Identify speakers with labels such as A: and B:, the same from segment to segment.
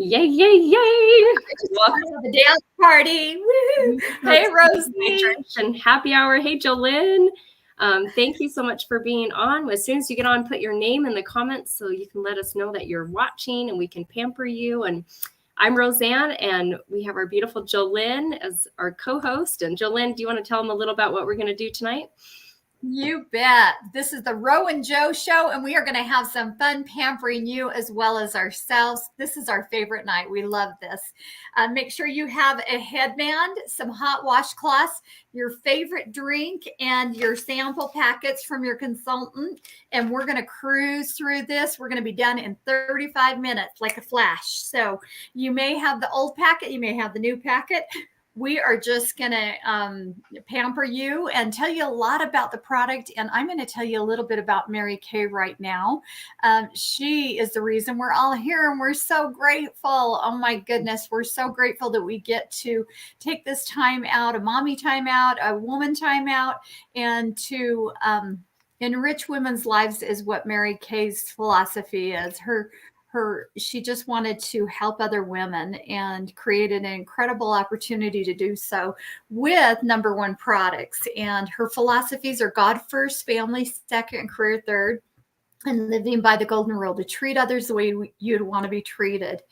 A: Yay, yay, yay.
B: Welcome to the dance party. Woo! Hey, Rosie.
A: And happy hour. Hey, Jolynn. Thank you so much for being on. As soon as you get on, put your name in the comments so you can let us know that you're watching and we can pamper you. And I'm Roseanne, and we have our beautiful Jolynn as our co-host. And Jolynn, do you want to tell them a little about what we're going to do tonight?
B: You bet. This is the Ro and Joe show, and we are going to have some fun pampering you as well as ourselves. This is our favorite night. We love this. Make sure you have a headband, some hot washcloths, your favorite drink, and your sample packets from your consultant. And we're going to cruise through this. We're going to be done in 35 minutes like a flash. So you may have the old packet, you may have the new packet. We are just going to pamper you and tell you a lot about the product. And I'm going to tell you a little bit about Mary Kay right now. She is the reason we're all here, and we're so grateful. Oh my goodness. We're so grateful that we get to take this time out, a mommy time out, a woman time out, and to enrich women's lives is what Mary Kay's philosophy is. She just wanted to help other women and created an incredible opportunity to do so with number one products. And her philosophies are God first, family second, and career third, and living by the golden rule to treat others the way you'd want to be treated.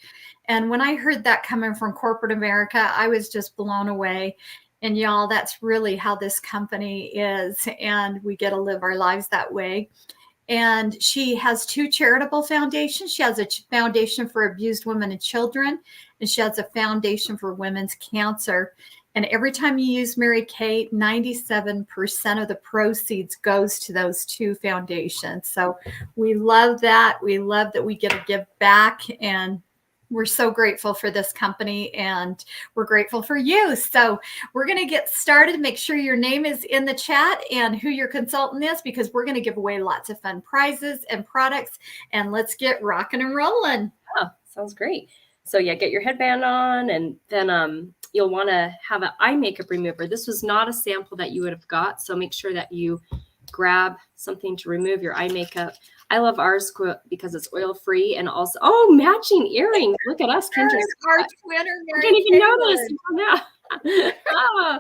B: And when I heard that coming from corporate America, I was just blown away. And y'all, that's really how this company is. And we get to live our lives that way. And she has two charitable foundations. She has a foundation for abused women and children, and she has a foundation for women's cancer. And every time you use Mary Kay, 97% of the proceeds goes to those two foundations. So we love that. We love that we get to give back, and we're so grateful for this company, and we're grateful for you. So we're going to get started. Make sure your name is in the chat and who your consultant is, because we're going to give away lots of fun prizes and products. And let's get rocking and rolling.
A: Oh, sounds great. So yeah, get your headband on, and then you'll want to have an eye makeup remover. This was not a sample that you would have got, so make sure that you grab something to remove your eye makeup. I love ours because it's oil-free, and also, matching earrings. Look at us, Kendra.
B: Our Twitter.
A: I didn't even notice. Oh,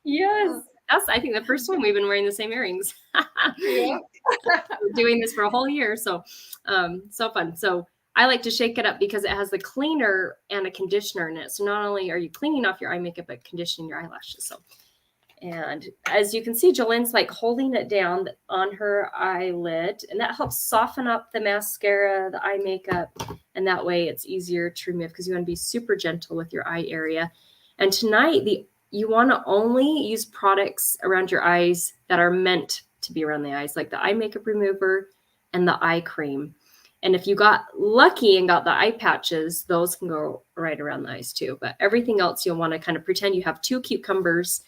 A: yes. That's, I think, the first time we've been wearing the same earrings. Yeah. We're doing this for a whole year, so so fun. So I like to shake it up because it has the cleaner and a conditioner in it. So not only are you cleaning off your eye makeup, but conditioning your eyelashes. So. And as you can see, Jolynn's like holding it down on her eyelid, and that helps soften up the mascara, the eye makeup, and that way it's easier to remove because you want to be super gentle with your eye area. And tonight, you want to only use products around your eyes that are meant to be around the eyes, like the eye makeup remover and the eye cream. And if you got lucky and got the eye patches, those can go right around the eyes too. But everything else, you'll want to kind of pretend you have two cucumbers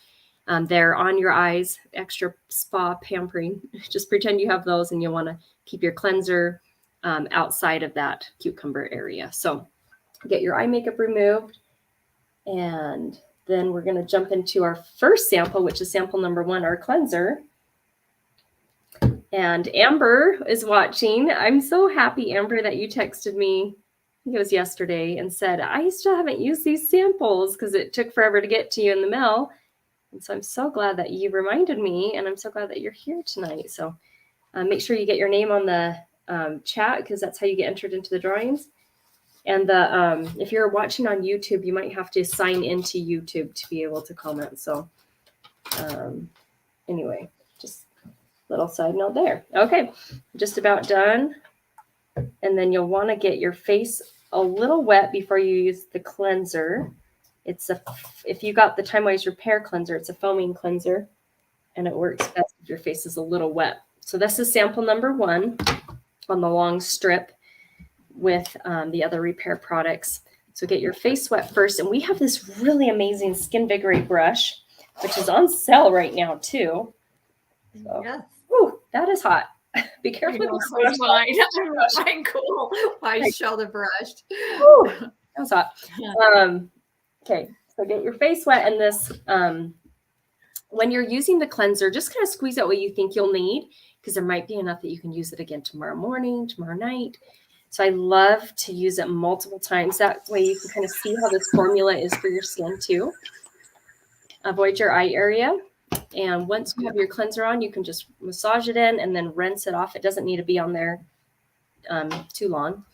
A: there on your eyes, extra spa pampering. Just pretend you have those, and you'll want to keep your cleanser outside of that cucumber area. So get your eye makeup removed, and then we're going to jump into our first sample, which is sample number 1, our cleanser. And Amber is watching. I'm so happy, Amber, that you texted me, I think it was yesterday, and said, I still haven't used these samples because it took forever to get to you in the mail. And so I'm so glad that you reminded me, and I'm so glad that you're here tonight. So make sure you get your name on the chat, because that's how you get entered into the drawings. And if you're watching on YouTube, you might have to sign into YouTube to be able to comment. So anyway, just a little side note there. Okay, just about done. And then you'll want to get your face a little wet before you use the cleanser. If you got the Time Wise Repair cleanser, it's a foaming cleanser, and it works best if your face is a little wet. So this is sample number 1 on the long strip with the other repair products. So get your face wet first. And we have this really amazing Skin Vigorate brush, which is on sale right now too. So,
B: yes.
A: Whew, that is hot. Be careful.
B: I'm cool. I show the brush.
A: Whew, that was hot. Okay, so get your face wet, and this, when you're using the cleanser, just kind of squeeze out what you think you'll need, because there might be enough that you can use it again tomorrow morning, tomorrow night. So I love to use it multiple times. That way you can kind of see how this formula is for your skin too. Avoid your eye area. And once you have your cleanser on, you can just massage it in and then rinse it off. It doesn't need to be on there too long.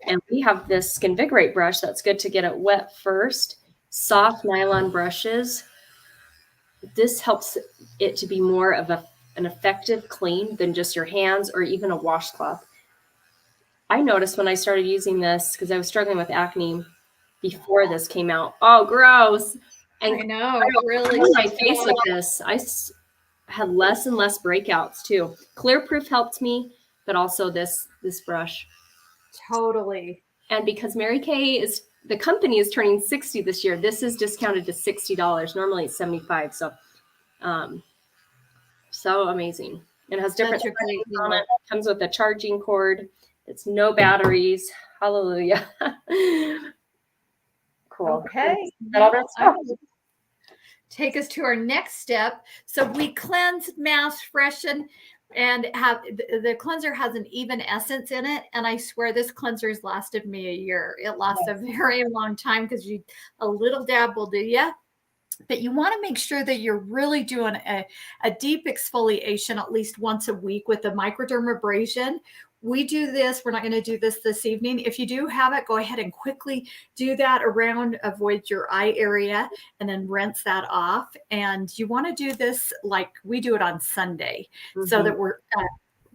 A: And we have this Skinvigorate brush that's good to get it wet first. Soft nylon brushes. This helps it to be more of an effective clean than just your hands or even a washcloth. I noticed when I started using this, because I was struggling with acne before this came out. Oh, gross. And
B: I know, really.
A: my face with this, I had less and less breakouts too. Clear Proof helped me, but also this brush.
B: Totally.
A: And because Mary Kay the company is turning 60 this year, this is discounted to $60. Normally it's $75. So, so amazing. It has different settings on it. It comes with a charging cord. It's no batteries. Hallelujah. Cool.
B: Okay. Take us to our next step. So we cleanse, mask, freshen, and have the cleanser has an even essence in it. And I swear this cleanser has lasted me a year. It lasts a very long time because a little dab will do you. But you want to make sure that you're really doing a deep exfoliation at least once a week with a microdermabrasion. We do this. We're not going to do this evening. If you do have it, go ahead and quickly do that around, avoid your eye area, and then rinse that off. And you want to do this like we do it on Sunday, so that we're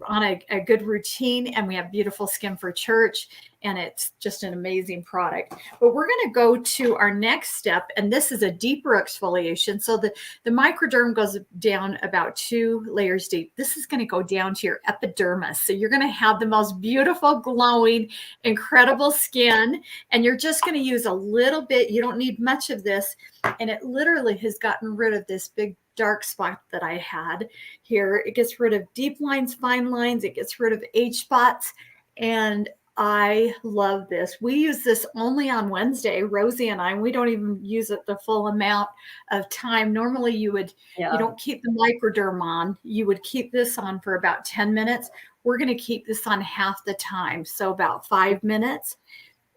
B: on a good routine and we have beautiful skin for church, and it's just an amazing product. But we're going to go to our next step, and this is a deeper exfoliation. So the microderm goes down about 2 layers deep. This is going to go down to your epidermis. So you're going to have the most beautiful, glowing, incredible skin, and you're just going to use a little bit. You don't need much of this, and it literally has gotten rid of this big dark spot that I had here. It gets rid of deep lines, fine lines. It gets rid of age spots. And I love this. We use this only on Wednesday, Rosie and I. We don't even use it the full amount of time. Normally you don't keep the microderm on. You would keep this on for about 10 minutes. We're going to keep this on half the time. So about 5 minutes.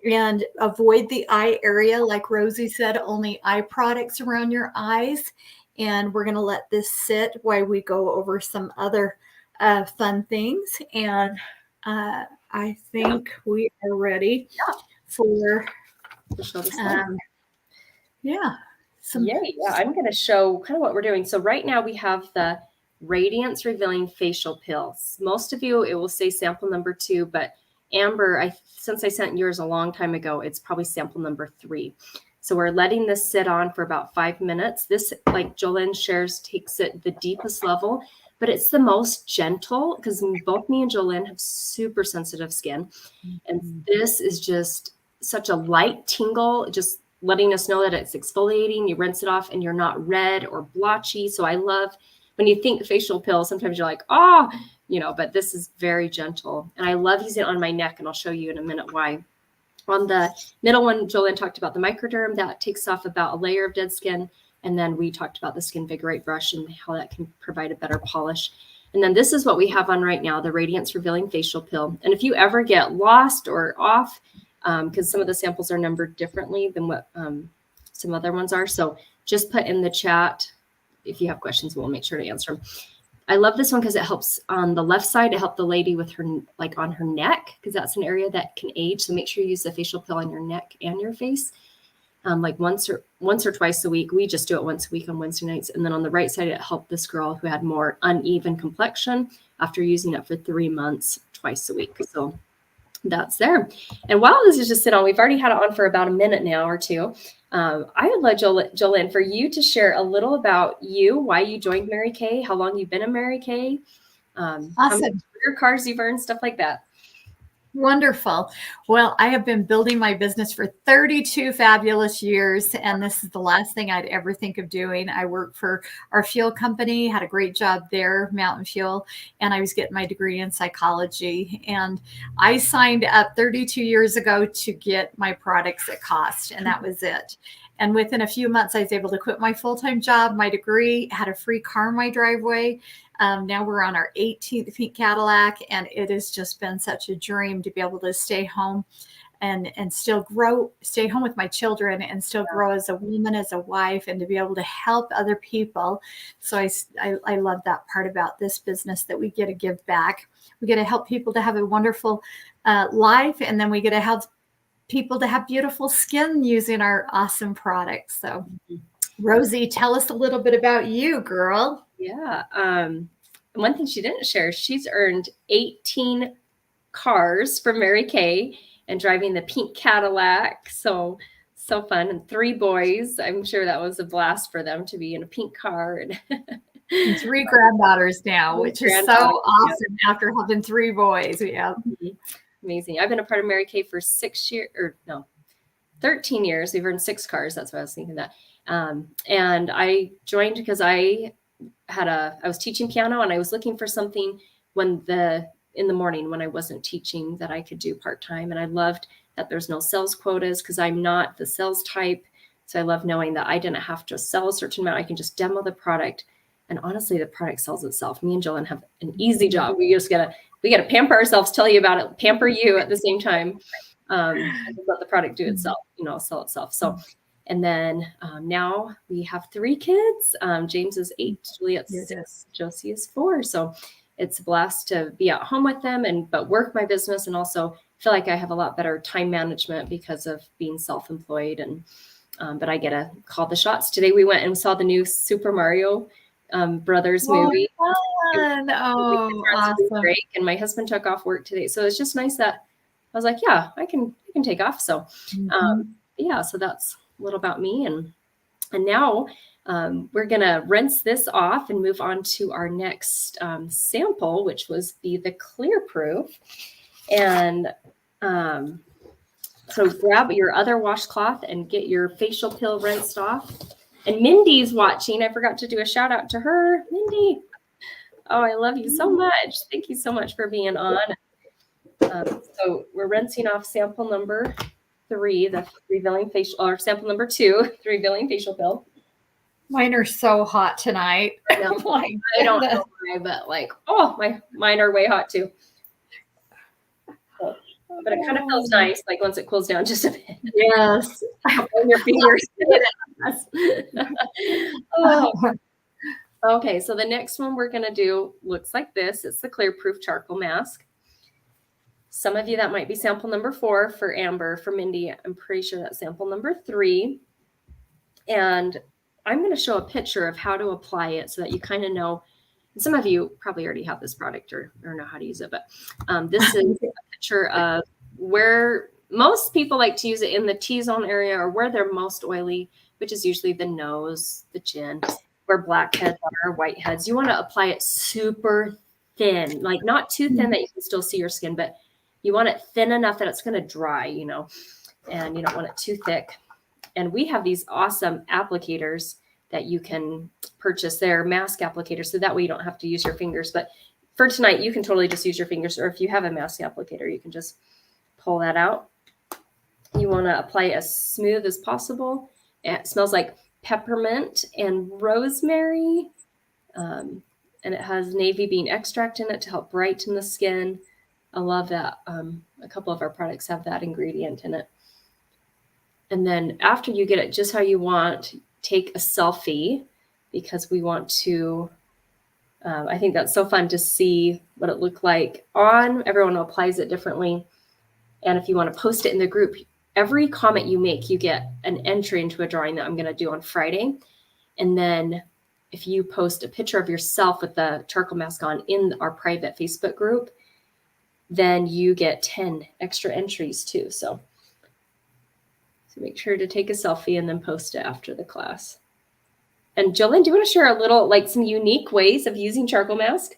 B: And avoid the eye area. Like Rosie said, only eye products around your eyes. And we're going to let this sit while we go over some other fun things. And I think we are ready for, I'm
A: going to show kind of what we're doing. So right now we have the Radiance Revealing Facial Pills. Most of you, it will say sample number 2, but Amber, since I sent yours a long time ago, it's probably sample number 3. So we're letting this sit on for about 5 minutes. This, like Jolynn shares, takes it the deepest level, but it's the most gentle because both me and Jolynn have super sensitive skin. And this is just such a light tingle, just letting us know that it's exfoliating. You rinse it off and you're not red or blotchy. So I love when you think facial pills, sometimes you're like, oh, but this is very gentle. And I love using it on my neck, and I'll show you in a minute why. On the middle one, Jolynn talked about the microderm. That takes off about a layer of dead skin. And then we talked about the Skinvigorate brush and how that can provide a better polish. And then this is what we have on right now, the Radiance Revealing Facial Pill. And if you ever get lost or off, because some of the samples are numbered differently than what some other ones are. So just put in the chat if you have questions, we'll make sure to answer them. I love this one because it helps on the left side. It helped the lady with her, like on her neck, because that's an area that can age. So make sure you use the facial pill on your neck and your face, like once or twice a week. We just do it once a week on Wednesday nights. And then on the right side, it helped this girl who had more uneven complexion after using it for 3 months, twice a week. So that's there. And while this is just sitting on, we've already had it on for about a minute now or two. I would love, Jolynn, for you to share a little about you, why you joined Mary Kay, how long you've been in Mary Kay,
B: awesome.
A: How many career cars you've earned, stuff like that.
B: Wonderful. Well, I have been building my business for 32 fabulous years, and this is the last thing I'd ever think of doing. I worked for our fuel company, had a great job there, Mountain Fuel, and I was getting my degree in psychology. And I signed up 32 years ago to get my products at cost, and that was it. And within a few months, I was able to quit my full-time job, my degree, had a free car in my driveway. Now we're on our 18th pink Cadillac, and it has just been such a dream to be able to stay home and still grow, stay home with my children and still grow as a woman, as a wife, and to be able to help other people. So I love that part about this business, that we get to give back. We get to help people to have a wonderful life, and then we get to help people to have beautiful skin using our awesome products. So Rosie, tell us a little bit about you, girl.
A: Yeah. One thing she didn't share, she's earned 18 cars for Mary Kay and driving the pink Cadillac. So fun. And 3 boys. I'm sure that was a blast for them to be in a pink car.
B: And 3 granddaughters now, which is so awesome after having 3 boys. Yeah.
A: Amazing. I've been a part of Mary Kay for 13 years. We've earned 6 cars. That's what I was thinking that. And I joined because I was teaching piano, and I was looking for something in the morning when I wasn't teaching that I could do part-time. And I loved that there's no sales quotas, because I'm not the sales type. So I love knowing that I didn't have to sell a certain amount. I can just demo the product. And honestly, the product sells itself. Me and Jillian have an easy job. We gotta pamper ourselves, tell you about it, pamper you at the same time. Let the product do itself, sell itself. So, and then now we have 3 kids. James is 8, Juliet's 6, Josie is 4. So it's a blast to be at home with them but work my business, and also feel like I have a lot better time management because of being self-employed. And but I get to call the shots. Today we went and saw the new Super Mario Brothers movie.
B: Fun. Awesome.
A: Break, and my husband took off work today, so it's just nice that I was like, yeah, I can take off. So yeah, so that's a little about me. And now we're gonna rinse this off and move on to our next sample, which was the clear proof. And so grab your other washcloth and get your facial peel rinsed off. And Mindy's watching. I forgot to do a shout out to her. Mindy, oh, I love you so much. Thank you so much for being on. So we're rinsing off sample number 3, the revealing facial, or sample number 2, the revealing facial peel.
B: Mine are so hot tonight.
A: I don't know why, but mine are way hot too. So, but it kind of feels nice, like once it cools down just a bit.
B: Yes.
A: On your fingers. Okay, so the next one we're gonna do looks like this. It's the Clear Proof Charcoal Mask. Some of you, that might be sample number 4. For Amber, for Mindy, I'm pretty sure that's sample number 3. And I'm going to show a picture of how to apply it so that you kind of know. Some of you probably already have this product or know how to use it, but this is a picture of where most people like to use it, in the T-zone area, or where they're most oily, which is usually the nose, the chin, where blackheads are, whiteheads. You want to apply it super thin, like not too thin that you can still see your skin, but you want it thin enough that it's going to dry, and you don't want it too thick. And we have these awesome applicators that you can purchase. They're mask applicators, so that way you don't have to use your fingers. But for tonight, you can totally just use your fingers, or if you have a mask applicator, you can just pull that out. You want to apply it as smooth as possible. It smells like peppermint and rosemary, and it has navy bean extract in it to help brighten the skin. I love that. A couple of our products have that ingredient in it. And then after you get it just how you want, take a selfie, because we want to, I think that's so fun to see what it looked like on. Everyone applies it differently. And if you want to post it in the group, every comment you make, you get an entry into a drawing that I'm going to do on Friday. And then if you post a picture of yourself with the charcoal mask on in our private Facebook group, then you get 10 extra entries too. So make sure to take a selfie and then post it after the class. And Jillian, do you want to share a little, like some unique ways of using charcoal mask?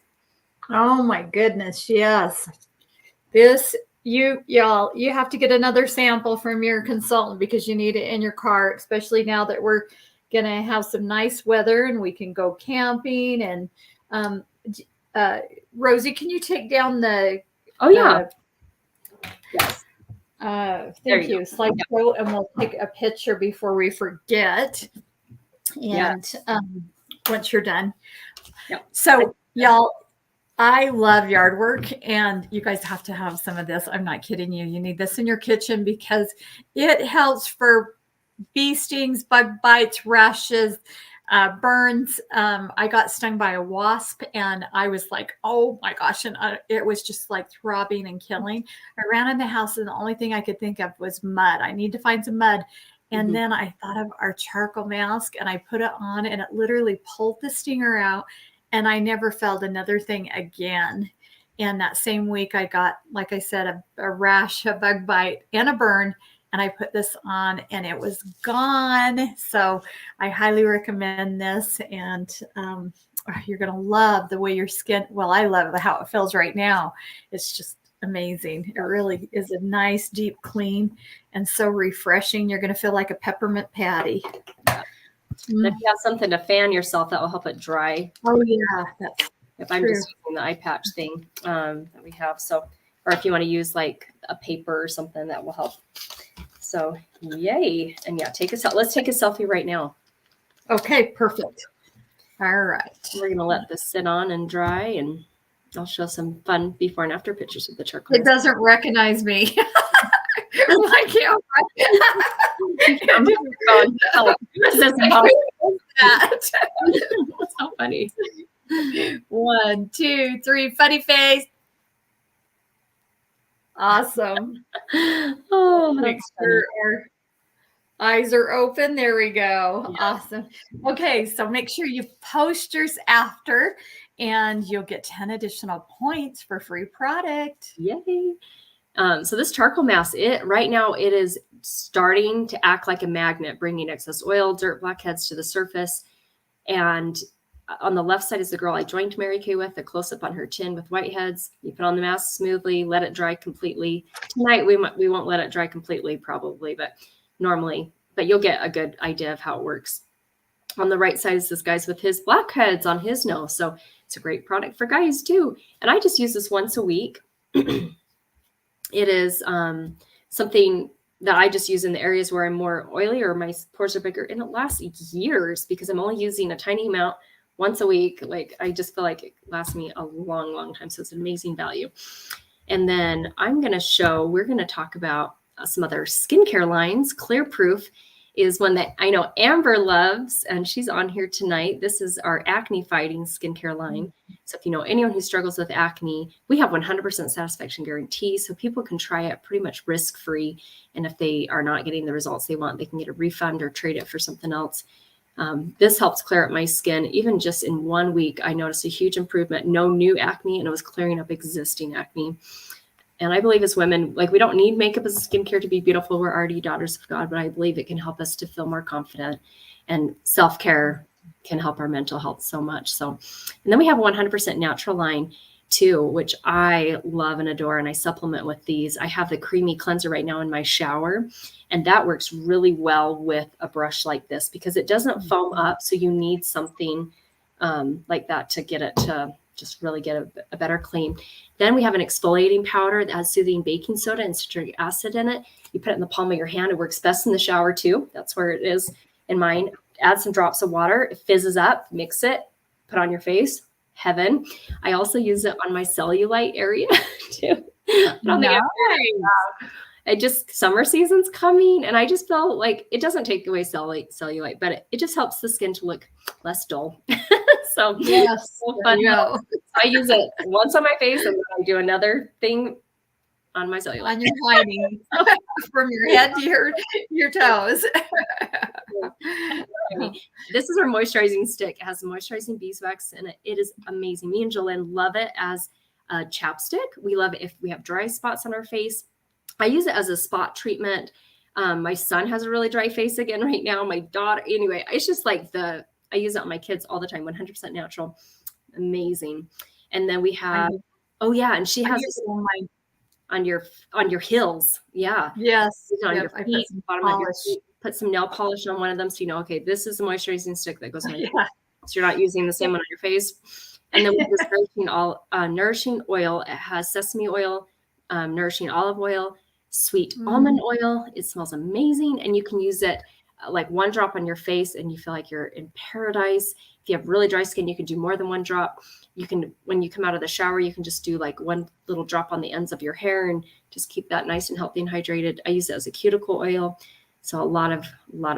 B: Oh my goodness, yes. This, y'all, you have to get another sample from your consultant, because you need it in your car, especially now that we're going to have some nice weather and we can go camping. And Rosie, can you take down the...
A: Oh, yeah. Yes.
B: Thank you. Slideshow, and we'll take a picture before we forget. And once you're done.
A: Yep.
B: So y'all, I love yard work, and you guys have to have some of this. I'm not kidding you. You need this in your kitchen because it helps for bee stings, bug bites, rashes, burns. I got stung by a wasp, and I was like, oh my gosh. And it was just like throbbing and killing. I ran in the house, and the only thing I could think of was mud. I need to find some mud. And then I thought of our charcoal mask, and I put it on, and it literally pulled the stinger out, and I never felt another thing again. And that same week I got, like I said, a rash, a bug bite, and a burn. And I put this on, and it was gone. So I highly recommend this. And you're going to love the way your skin, well, I love how it feels right now. It's just amazing. It really is a nice, deep clean and so refreshing. You're going to feel like a peppermint patty.
A: And if you have something to fan yourself, that will help it dry.
B: Oh, yeah. That's
A: if I'm just using the eye patch thing that we have. So, or if you want to use like a paper or something, that will help. So, yay. And yeah, let's take a selfie right now.
B: Okay, perfect. All right.
A: We're going to let this sit on and dry, and I'll show some fun before and after pictures of the charcoal.
B: It doesn't recognize me. My camera.
A: That's so funny.
B: 1, 2, 3, funny face. Awesome.
A: Oh,
B: make sure our eyes are open. There we go. Yeah. Awesome. Okay, so make sure you post yours after, and you'll get 10 additional points for free product.
A: Yay. So this charcoal mask, right now it is starting to act like a magnet, bringing excess oil, dirt, blackheads to the surface. And on the left side is the girl I joined Mary Kay with, a close-up on her chin with whiteheads. You put on the mask smoothly, let it dry completely. Tonight we won't let it dry completely probably, but you'll get a good idea of how it works. On the right side is this guy's with his blackheads on his nose. So it's a great product for guys too. And I just use this once a week. It is something that I just use in the areas where I'm more oily or my pores are bigger, and it lasts years because I'm only using a tiny amount once a week. Like, I just feel like it lasts me a long, long time. So it's an amazing value. And then we're going to talk about some other skincare lines. Clear Proof is one that I know Amber loves, and she's on here tonight. This is our acne fighting skincare line. So if you know anyone who struggles with acne, we have 100% satisfaction guarantee. So people can try it pretty much risk-free. And if they are not getting the results they want, they can get a refund or trade it for something else. This helps clear up my skin. Even just in 1 week, I noticed a huge improvement. No new acne, and it was clearing up existing acne. And I believe as women, like, we don't need makeup as skincare to be beautiful. We're already daughters of God, but I believe it can help us to feel more confident, and self-care can help our mental health so much. So, and then we have a 100% natural line too, which I love and adore. And I supplement with these. I have the creamy cleanser right now in my shower, and that works really well with a brush like this because it doesn't foam up. So you need something like that to get it to just really get a better clean. Then we have an exfoliating powder that has soothing baking soda and citric acid in it. You put it in the palm of your hand. It works best in the shower too. That's where it is in mine. Add some drops of water. It fizzes up. Mix it. Put on your face. Heaven. I also use it on my cellulite area too. Summer season's coming, and I just felt like it doesn't take away cellulite, but it just helps the skin to look less dull. So
B: yes,
A: so fun. I use it once on my face, and then I do another thing on my cellulite.
B: On your lining, from your head to your toes.
A: This is our moisturizing stick. It has moisturizing beeswax in it. It is amazing. Me and Jolene love it as a chapstick. We love it if we have dry spots on our face. I use it as a spot treatment. My son has a really dry face again right now. My daughter, anyway, it's just like I use it on my kids all the time, 100% natural. Amazing. And then we have, and she has on your heels. Yeah.
B: Yes.
A: On your feet, bottom of your feet. Put some nail polish on one of them so you know, okay, this is a moisturizing stick that goes on your face. So you're not using the same one on your face. And then with this nourishing oil, it has sesame oil, nourishing olive oil, sweet almond oil. It smells amazing, and you can use it like 1 drop on your face and you feel like you're in paradise. If you have really dry skin, you can do more than 1 drop. You can, when you come out of the shower, you can just do like 1 little drop on the ends of your hair and just keep that nice and healthy and hydrated. I use it as a cuticle oil. So a lot of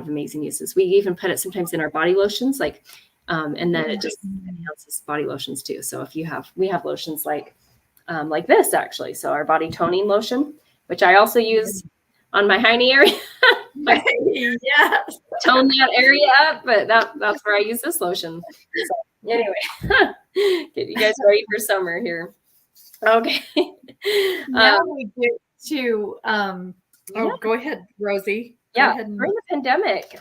A: amazing uses. We even put it sometimes in our body lotions, like, and then it just enhances body lotions too. So if you have, we have lotions like this actually. So our body toning lotion, which I also use on my hiney area.
B: Yes.
A: Tone that area up, but that's where I use this lotion. So anyway, get you guys ready for summer here. Okay.
B: Now we get to go ahead, Rosie.
A: Yeah, during the pandemic,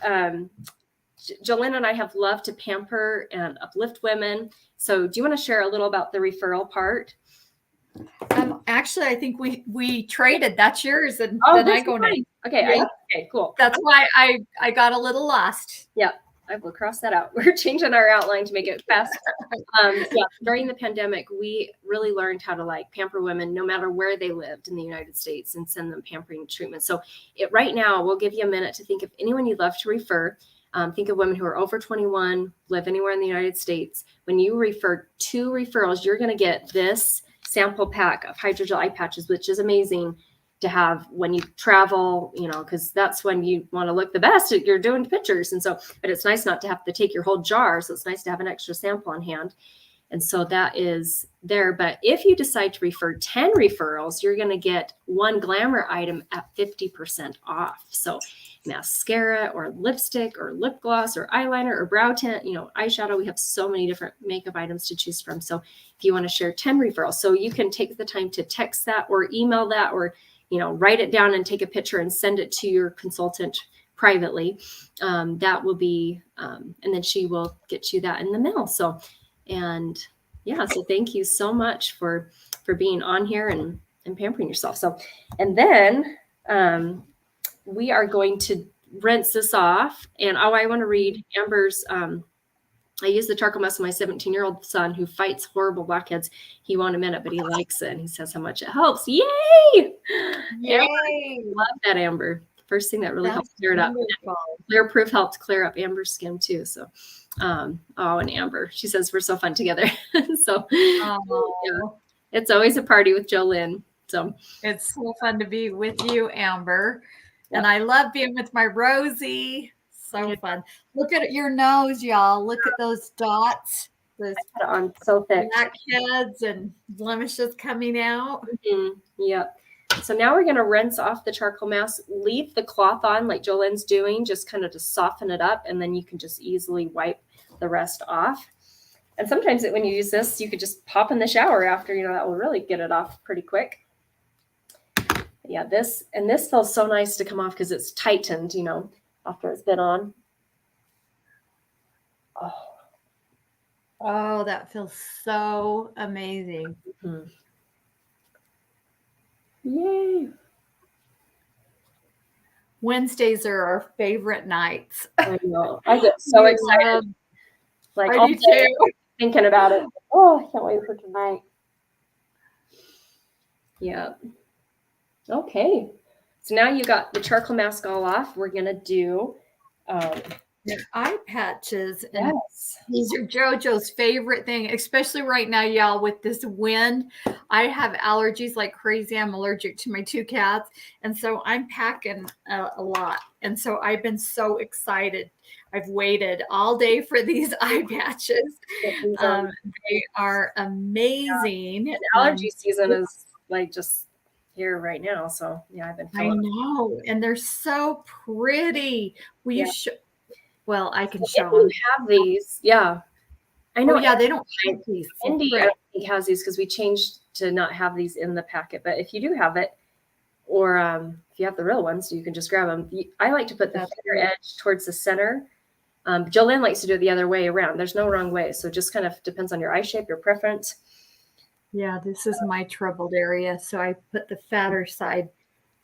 A: Jolene and I have loved to pamper and uplift women. So do you want to share a little about the referral part?
B: Actually, I think we traded. That's yours, and then I go next.
A: Okay.
B: Yeah.
A: Okay, cool.
B: That's why I got a little lost.
A: Yeah, I will cross that out. We're changing our outline to make it fast. Yeah, during the pandemic, we really learned how to like pamper women no matter where they lived in the United States and send them pampering treatment. So right now, we'll give you a minute to think of anyone you'd love to refer. Think of women who are over 21, live anywhere in the United States. When you refer 2 referrals, you're going to get this sample pack of hydrogel eye patches, which is amazing to have when you travel, you know, because that's when you want to look the best. You're doing pictures. And so, but it's nice not to have to take your whole jar. So it's nice to have an extra sample on hand. And so that is there. But if you decide to refer 10 referrals, you're going to get 1 glamour item at 50% off. So mascara or lipstick or lip gloss or eyeliner or brow tint, you know, eyeshadow. We have so many different makeup items to choose from. So if you want to share 10 referrals, so you can take the time to text that or email that, or, you know, write it down and take a picture and send it to your consultant privately. That will be, and then she will get you that in the mail. So, and yeah, so thank you so much for being on here and pampering yourself. So, and then we are going to rinse this off. And I want to read Amber's, I use the charcoal mask on my 17-year-old son who fights horrible blackheads. He won't admit it, but he likes it. And he says how much it helps. Yay!
B: Yay!
A: Love that, Amber. First thing that really helps clear it up. Clear Proof helped clear up Amber's skin too. So, and Amber, she says we're so fun together. So yeah, it's always a party with Jolene. So
B: it's so fun to be with you, Amber. Yep. And I love being with my Rosie. So fun. Look at your nose, y'all. Look at those dots. Those
A: on so thick.
B: Blackheads and blemishes coming out.
A: Mm-hmm. Yep. So now we're going to rinse off the charcoal mask, leave the cloth on like Jolene's doing, just kind of to soften it up. And then you can just easily wipe the rest off. And sometimes when you use this, you could just pop in the shower after, you know, that will really get it off pretty quick. Yeah, this feels so nice to come off because it's tightened, you know, after it's been on.
B: Oh, that feels so amazing.
A: Mm-hmm. Yay.
B: Wednesdays are our favorite nights.
A: I know. I get so excited. Like
B: I do too.
A: Thinking about it. Oh, I can't wait for tonight. Yeah. Okay. So now you got the charcoal mask all off. We're going to do
B: eye patches. And these are JoJo's favorite thing, especially right now, y'all, with this wind. I have allergies like crazy. I'm allergic to my 2 cats. And so I'm packing a lot. And so I've been so excited. I've waited all day for these eye patches. They are amazing.
A: Yeah. Allergy season is like just here right now. So yeah, I've been feeling.
B: I know. And they're so pretty. Will you show? Well, I can show them.
A: Have these. Yeah. I know.
B: Oh, yeah, they don't have these.
A: Indy, I think, has these because we changed to not have these in the packet. But if you do have it, or if you have the real ones, you can just grab them. I like to put the thinner edge towards the center. Jolene likes to do it the other way around. There's no wrong way. So just kind of depends on your eye shape, your preference.
B: Yeah, this is my troubled area. So I put the fatter side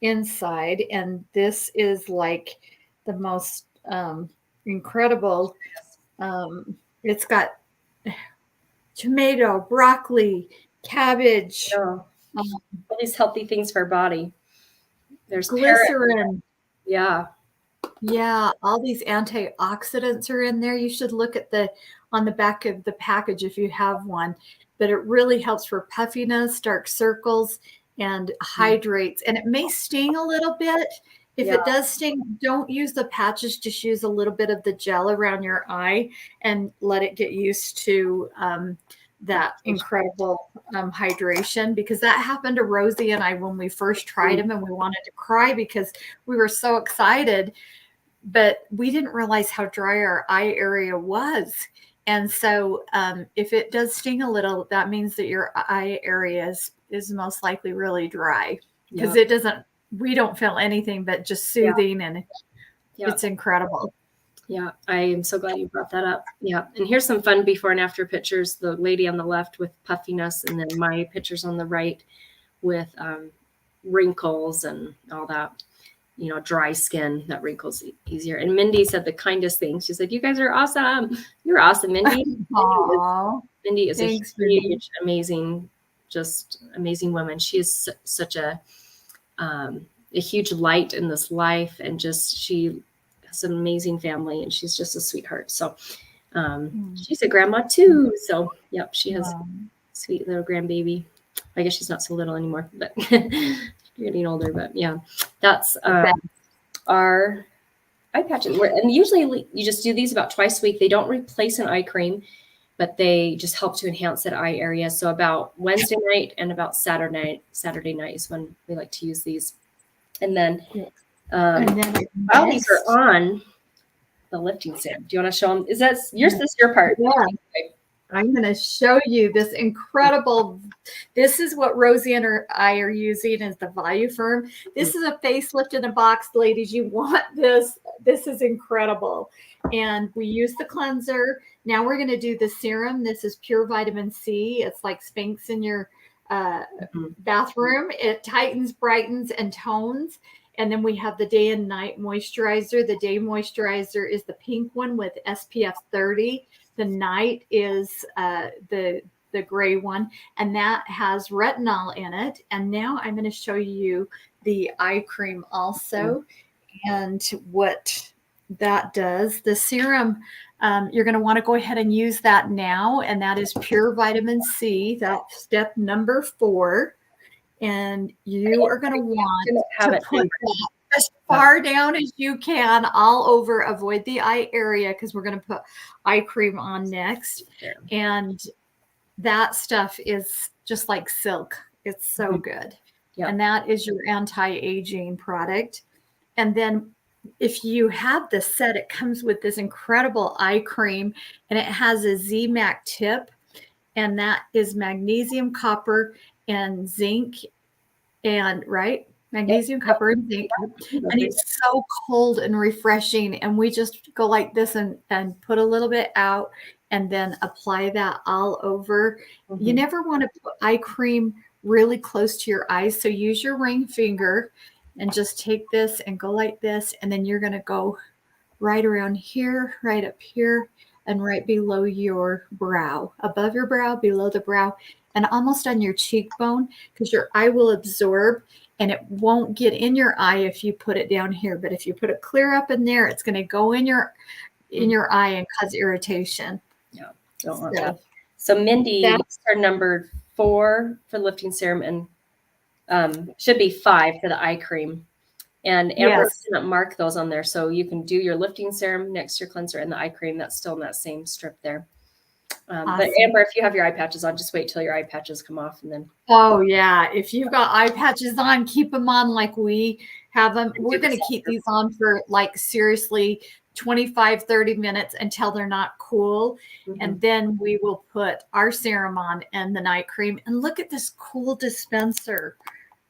B: inside. And this is like the most incredible. It's got tomato, broccoli, cabbage.
A: All these healthy things for our body. There's
B: glycerin.
A: Yeah.
B: Yeah, all these antioxidants are in there. You should look at on the back of the package if you have one. But it really helps for puffiness, dark circles, and hydrates. And it may sting a little bit. If it does sting, don't use the patches. Just use a little bit of the gel around your eye and let it get used to that incredible hydration, because that happened to Rosie and I when we first tried them, and we wanted to cry because we were so excited, but we didn't realize how dry our eye area was. And so if it does sting a little, that means that your eye area is most likely really dry, because we don't feel anything but just soothing, and it's incredible.
A: Yeah, I am so glad you brought that up. Yeah, and here's some fun before and after pictures. The lady on the left with puffiness, and then my pictures on the right with wrinkles and all that, dry skin, that wrinkles easier. And Mindy said the kindest thing. She said, "You guys are awesome. You're awesome, Mindy." Mindy is a huge, amazing, just amazing woman. She is such a huge light in this life, and she has an amazing family, and she's just a sweetheart. So she's a grandma too. So yep, she has a sweet little grandbaby. I guess she's not so little anymore, but getting older. But yeah, that's our eye patches. And usually you just do these about twice a week. They don't replace an eye cream, but they just help to enhance that eye area. So about Wednesday night and about Saturday night is when we like to use these. And then while these are on, the lifting serum. Do you want to show them? Is this your part?
B: Yeah. I'm going to show you this incredible. This is what Rosie and I are using, is the Voluform. This is a facelift in a box, ladies. You want this. This is incredible. And we use the cleanser. Now we're going to do the serum. This is pure vitamin C. It's like Spanx in your bathroom. It tightens, brightens, and tones. And then we have the day and night moisturizer. The day moisturizer is the pink one with SPF 30. The night is the gray one, and that has retinol in it. And now I'm going to show you the eye cream also, and what that does. The serum, you're going to want to go ahead and use that now, and that is pure vitamin C. That's step number 4. And you are going to want to put that as far down as you can, all over. Avoid the eye area, because we're going to put eye cream on next. And that stuff is just like silk. It's so good. And that is your anti-aging product. And then if you have the set, it comes with this incredible eye cream, and it has a ZMAC tip, and that is magnesium, copper, and zinc, and magnesium, copper, and zinc. And it's so cold and refreshing. And we just go like this and put a little bit out, and then apply that all over. You never want to put eye cream really close to your eyes. So use your ring finger and just take this and go like this. And then you're going to go right around here, right up here, and right below your brow, above your brow, below the brow, and almost on your cheekbone, because your eye will absorb, and it won't get in your eye if you put it down here. But if you put it clear up in there, it's going to go in your eye and cause irritation.
A: Yeah, don't want that. So Mindy, that's our number 4 for lifting serum, and should be 5 for the eye cream. And Amber's going to mark those on there, so you can do your lifting serum next to your cleanser, and the eye cream that's still in that same strip there. Awesome. But Amber, if you have your eye patches on, just wait till your eye patches come off, and then.
B: Oh yeah, if you've got eye patches on, keep them on like we have them. We're going to keep these on for seriously 25-30 minutes until they're not cool, and then we will put our serum on and the night cream. And look at this cool dispenser.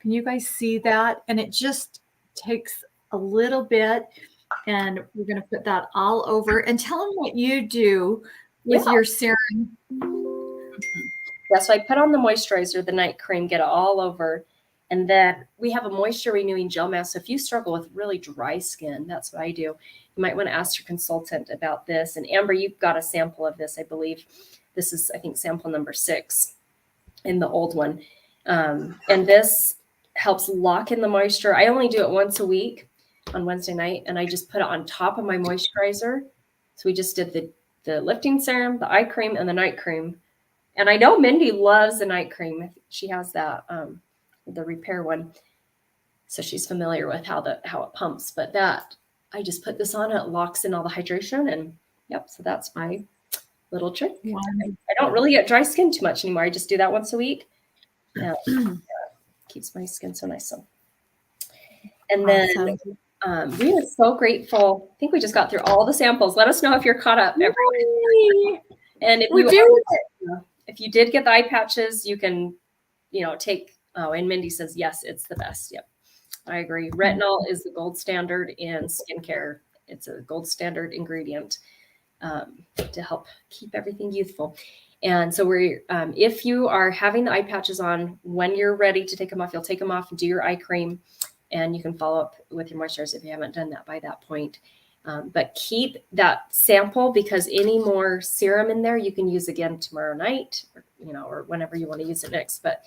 B: Can you guys see that? And it just takes a little bit, and we're going to put that all over. And tell them what you do with your serum.
A: Yeah, so I put on the moisturizer, the night cream, get it all over. And then we have a moisture renewing gel mask. So if you struggle with really dry skin, that's what I do. You might want to ask your consultant about this. And Amber, you've got a sample of this, I believe. This is, I think, sample number 6 in the old one. And this helps lock in the moisture. I only do it once a week on Wednesday night, and I just put it on top of my moisturizer. So we just did the lifting serum, the eye cream, and the night cream. And I know Mindy loves the night cream. She has that the repair one, so she's familiar with how it pumps. But that I just put this on, it locks in all the hydration, and yep. So that's my little trick.
B: Wonderful.
A: I don't really get dry skin too much anymore. I just do that once a week. Yeah, keeps my skin so nice. So, and then we are so grateful. I think we just got through all the samples. Let us know if you're caught up, everyone. And if you did get the eye patches, you can, take. Oh, and Mindy says yes, it's the best. Yep, I agree. Retinol is the gold standard in skincare. It's a gold standard ingredient to help keep everything youthful. And so if you are having the eye patches on, when you're ready to take them off, you'll take them off and do your eye cream, and you can follow up with your moisturizer if you haven't done that by that point. But keep that sample, because any more serum in there you can use again tomorrow night, or whenever you want to use it next. But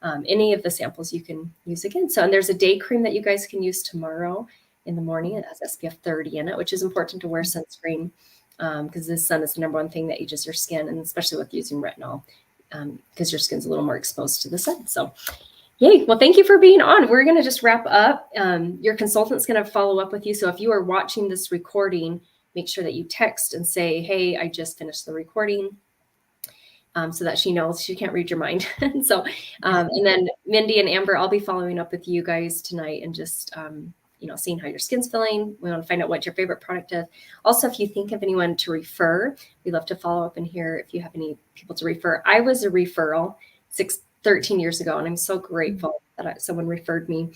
A: any of the samples you can use again. So, and there's a day cream that you guys can use tomorrow in the morning. It has SPF 30 in it, which is important to wear sunscreen, because the sun is the number one thing that ages your skin, and especially with using retinol, because your skin's a little more exposed to the sun. So yay. Well, thank you for being on. We're going to just wrap up. Your consultant's going to follow up with you. So if you are watching this recording, make sure that you text and say, hey, I just finished the recording, so that she knows. She can't read your mind. And so, and then Mindy and Amber, I'll be following up with you guys tonight and just, seeing how your skin's feeling. We want to find out what your favorite product is. Also, if you think of anyone to refer, we'd love to follow up and hear if you have any people to refer. I was a referral 13 years ago, and I'm so grateful that someone referred me.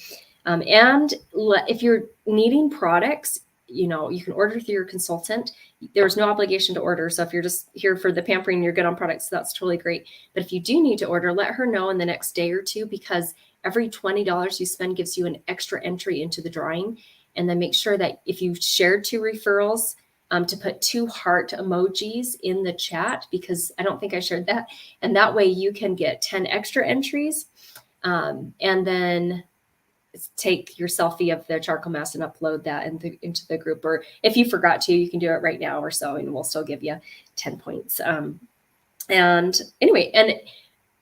A: And if you're needing products, you can order through your consultant. There's no obligation to order. So if you're just here for the pampering, you're good on products, that's totally great. But if you do need to order, let her know in the next day or two, because every $20 you spend gives you an extra entry into the drawing. And then make sure that if you shared 2 referrals, to put 2 heart emojis in the chat, because I don't think I shared that. And that way you can get 10 extra entries. And then take your selfie of the charcoal mask and upload that into the group. Or if you forgot to, you can do it right now or so, and we'll still give you 10 points. And anyway, and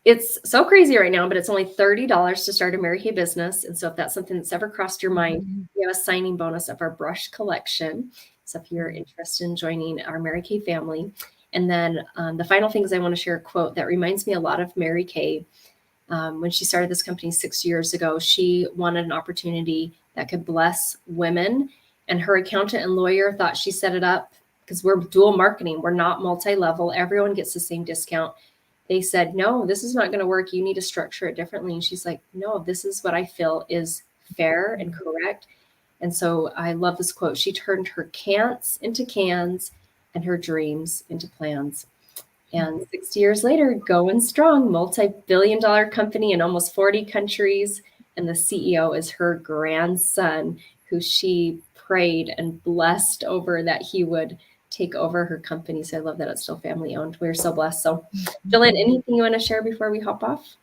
A: it's so crazy right now, but it's only $30 to start a Mary Kay business. And so if that's something that's ever crossed your mind, we have a signing bonus of our brush collection. So if you're interested in joining our Mary Kay family. And then the final thing is I want to share a quote that reminds me a lot of Mary Kay. When she started this company 6 years ago, she wanted an opportunity that could bless women. And her accountant and lawyer thought she set it up because we're dual marketing. We're not multi-level. Everyone gets the same discount. They said, no, this is not going to work. You need to structure it differently. And she's like, no, this is what I feel is fair and correct. And so I love this quote. She turned her can'ts into cans and her dreams into plans. And 60 years later, going strong, multi-billion-dollar company in almost 40 countries. And the CEO is her grandson, who she prayed and blessed over that he would take over her company. So I love that it's still family owned. We're so blessed. So Jillian, anything you want to share before we hop off?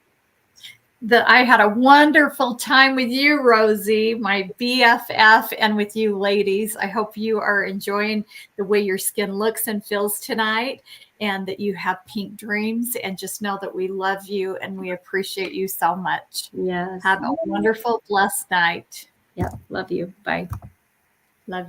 B: I had a wonderful time with you, Rosie, my BFF, and with you ladies. I hope you are enjoying the way your skin looks and feels tonight, and that you have pink dreams, and just know that we love you and we appreciate you so much.
A: Yes.
B: Have a wonderful, blessed night.
A: Yeah. Love you. Bye.